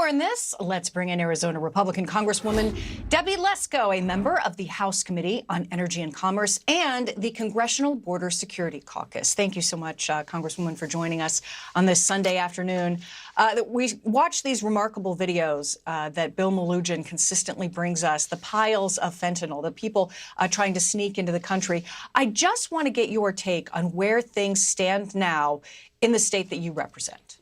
more on this. Let's bring in Arizona Republican Congresswoman Debbie Lesko, a member of the House Committee on Energy and Commerce and the Congressional Border Security Caucus. Thank you so much, Congresswoman, for joining us on this Sunday afternoon. We watch these remarkable videos that Bill Melugin consistently brings us, the piles of fentanyl, the people trying to sneak into the country. I just want to get your take on where things stand now in the state that you represent.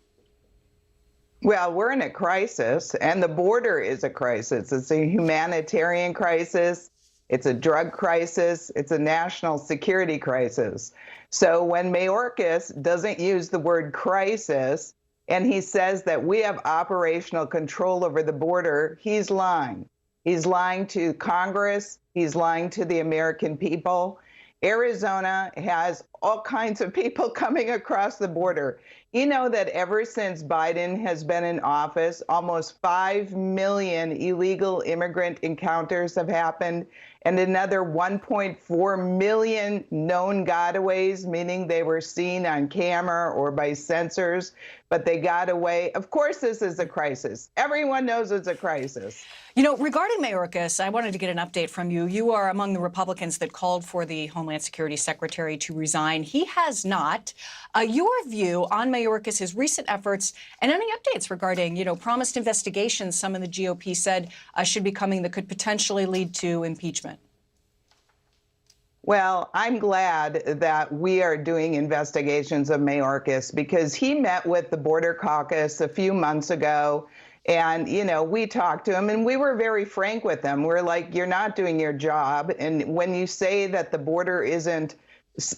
Well, we're in a crisis, and the border is a crisis. It's a humanitarian crisis. It's a drug crisis. It's a national security crisis. So when Mayorkas doesn't use the word crisis, and he says that we have operational control over the border, he's lying. He's lying to Congress. He's lying to the American people. Arizona has all kinds of people coming across the border. You know that ever since Biden has been in office, almost 5 million illegal immigrant encounters have happened, and another 1.4 million known gotaways, meaning they were seen on camera or by sensors, but they got away. Of course, this is a crisis. Everyone knows it's a crisis. You know, regarding Mayorkas, I wanted to get an update from you. You are among the Republicans that called for the Homeland Security Secretary to resign. He has not. Your view on Mayorkas, his recent efforts, and any updates regarding, promised investigations some in the GOP said should be coming that could potentially lead to impeachment? Well, I'm glad that we are doing investigations of Mayorkas because he met with the Border Caucus a few months ago. And, we talked to him and we were very frank with him. We're like, you're not doing your job. And when you say that the border isn't,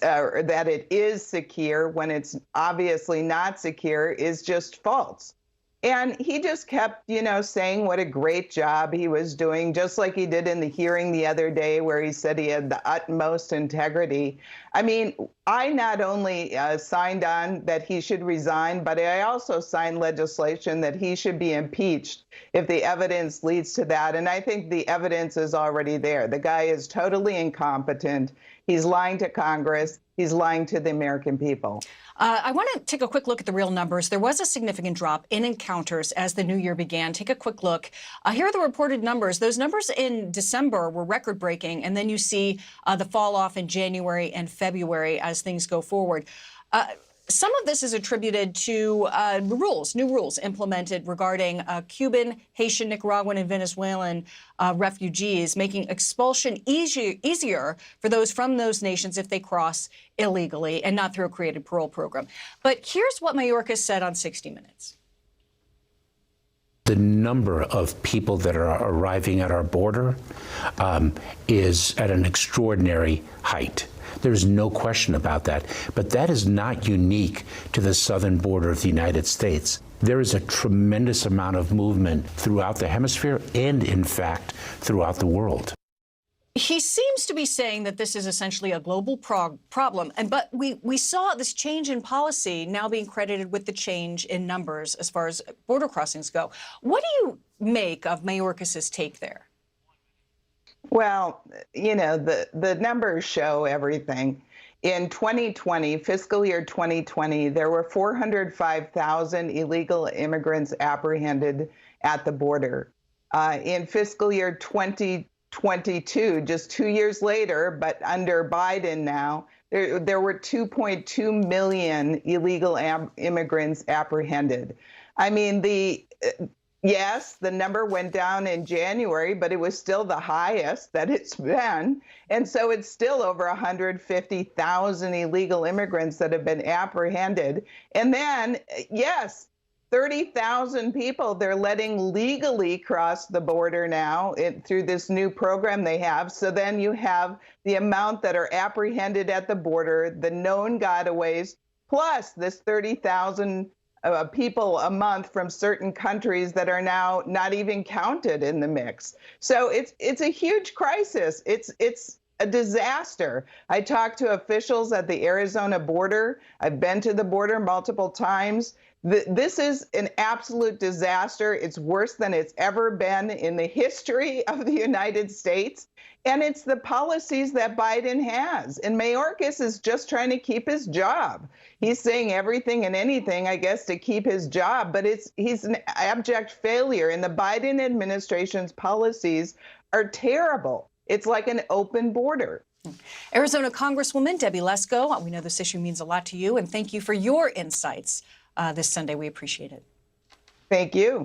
that it is secure when it's obviously not secure is just false. And he just kept, saying what a great job he was doing, just like he did in the hearing the other day where he said he had the utmost integrity. I mean, I not only signed on that he should resign, but I also signed legislation that he should be impeached if the evidence leads to that. And I think the evidence is already there. The guy is totally incompetent. He's lying to Congress. He's lying to the American people. I want to take a quick look at the real numbers. There was a significant drop in encounters as the new year began. Take a quick look. Here are the reported numbers. Those numbers in December were record-breaking, and then you see the fall off in January and February as things go forward. Some of this is attributed to new rules implemented regarding Cuban, Haitian, Nicaraguan, and Venezuelan refugees, making expulsion easier for those from those nations if they cross illegally and not through a created parole program. But here's what Mayorkas said on 60 Minutes. The number of people that are arriving at our border is at an extraordinary height. There's no question about that. But that is not unique to the southern border of the United States. There is a tremendous amount of movement throughout the hemisphere and, in fact, throughout the world. He seems to be saying that this is essentially a global problem, but we saw this change in policy now being credited with the change in numbers as far as border crossings go. What do you make of Mayorkas's take there? Well, the numbers show everything. In 2020, fiscal year 2020, there were 405,000 illegal immigrants apprehended at the border. In fiscal year 2022, just 2 years later, but under Biden now, there were 2.2 million illegal immigrants apprehended. I mean, yes, the number went down in January, but it was still the highest that it's been. And so it's still over 150,000 illegal immigrants that have been apprehended. And then, yes, 30,000 people they're letting legally cross the border now through this new program they have. So then you have the amount that are apprehended at the border, the known gotaways, plus this 30,000 people a month from certain countries that are now not even counted in the mix. So it's a huge crisis. It's a disaster. I talked to officials at the Arizona border. I've been to the border multiple times. This is an absolute disaster. It's worse than it's ever been in the history of the United States. And it's the policies that Biden has. And Mayorkas is just trying to keep his job. He's saying everything and anything, I guess, to keep his job, but he's an abject failure. And the Biden administration's policies are terrible. It's like an open border. Arizona Congresswoman Debbie Lesko, we know this issue means a lot to you, and thank you for your insights this Sunday. We appreciate it. Thank you.